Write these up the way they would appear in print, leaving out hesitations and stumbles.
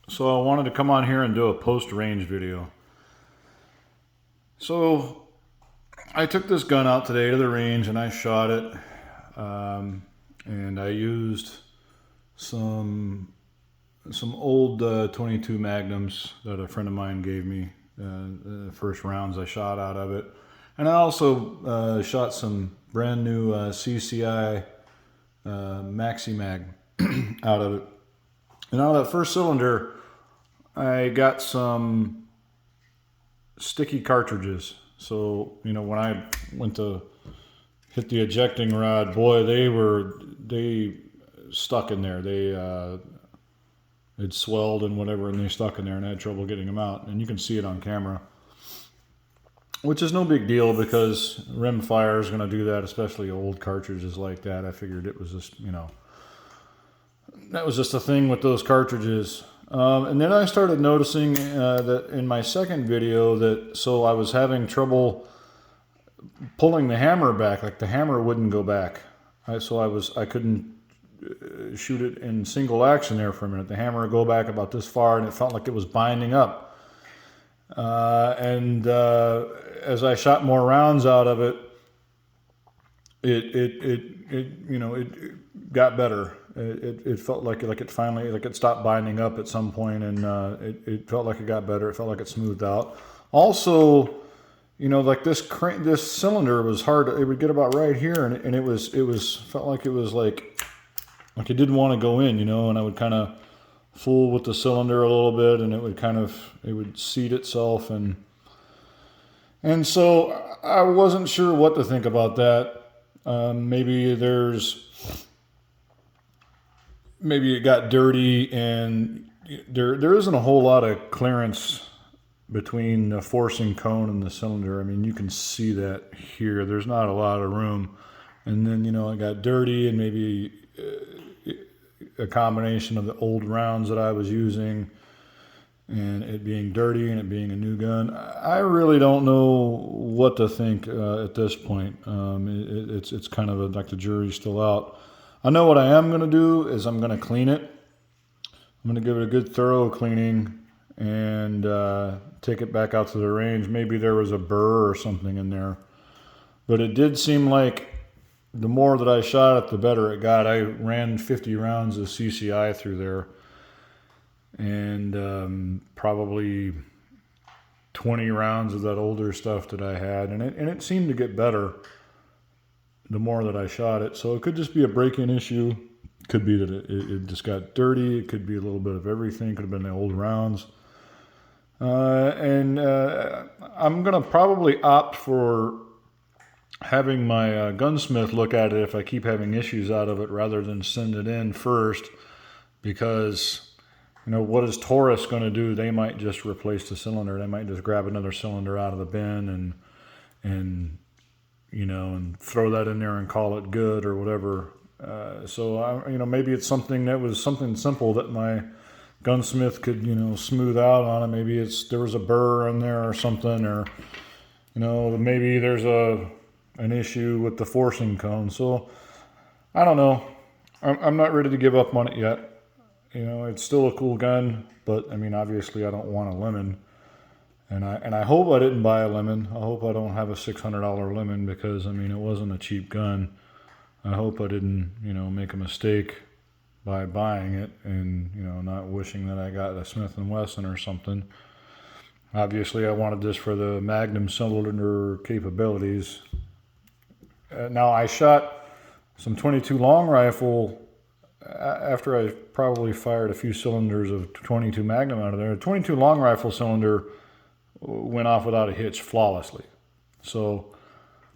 So I wanted to come on here and do a post-range video. So I took this gun out today to the range and I shot it. And I used some old 22 Magnums that a friend of mine gave me, the first rounds I shot out of it. And I also shot some brand new CCI Maxi Mag out of it. And out of that first cylinder, I got some sticky cartridges. So, you know, when I went to hit the ejecting rod, boy, they stuck in there. It swelled and whatever, and they stuck in there, and I had trouble getting them out. And you can see it on camera, which is no big deal because rim fire is going to do that, especially old cartridges like that. I figured it was just, you know, that was just a thing with those cartridges. And then I started noticing that in my second video so I was having trouble pulling the hammer back, like the hammer wouldn't go back. I couldn't shoot it in single action there for a minute. The hammer would go back about this far and it felt like it was binding up. As I shot more rounds out of it, it got better. It felt like it finally, it stopped binding up at some point, and it felt like it got better. It felt like it smoothed out. Also, you know, like this cylinder was hard. It would get about right here, and it felt like it was like it didn't want to go in, you know. And I would kind of fool with the cylinder a little bit, and it would seat itself, and so I wasn't sure what to think about that. Maybe it got dirty, and there isn't a whole lot of clearance between the forcing cone and the cylinder. I mean, you can see that here. There's not a lot of room. And then, you know, it got dirty, and maybe a combination of the old rounds that I was using and it being dirty and it being a new gun. I really don't know what to think at this point. It's kind of like the jury's still out. I know what I am going to do is I'm going to clean it. I'm going to give it a good thorough cleaning and take it back out to the range. Maybe there was a burr or something in there. But it did seem like the more that I shot it, the better it got. I ran 50 rounds of CCI through there. And probably 20 rounds of that older stuff that I had. And it seemed to get better the more that I shot it. So it could just be a break-in issue. Could be that it just got dirty. It could be a little bit of everything. Could have been the old rounds. I'm going to probably opt for having my gunsmith look at it if I keep having issues out of it rather than send it in first. Because, you know, what is Taurus going to do? They might just replace the cylinder. They might just grab another cylinder out of the bin and you know, and throw that in there and call it good or whatever. You know, maybe it's something that was something simple that my gunsmith could, you know, smooth out on it. Maybe there was a burr in there or something, or, you know, maybe there's an issue with the forcing cone. So I don't know. I'm not ready to give up on it yet. You know, it's still a cool gun, but I mean, obviously I don't want a lemon. And I hope I didn't buy a lemon. I hope I don't have a $600 lemon because, I mean, it wasn't a cheap gun. I hope I didn't, you know, make a mistake by buying it and, you know, not wishing that I got a Smith & Wesson or something. Obviously, I wanted this for the Magnum cylinder capabilities. Now, I shot some 22 long rifle after I probably fired a few cylinders of 22 Magnum out of there. A 22 long rifle cylinder went off without a hitch flawlessly. So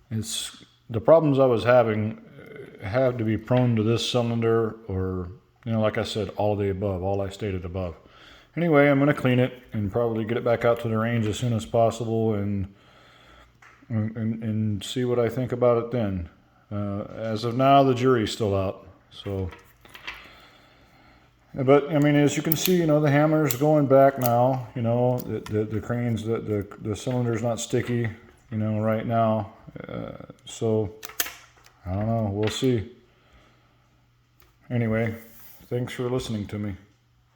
the problems I was having had to be prone to this cylinder or, you know, like I said, all of the above, all I stated above. Anyway, I'm going to clean it and probably get it back out to the range as soon as possible and see what I think about it then. As of now, the jury's still out. So, but I mean, as you can see, you know, the hammer's going back now. You know, the cranes, the cylinder's not sticky, you know, right now. So I don't know. We'll see. Anyway, thanks for listening to me.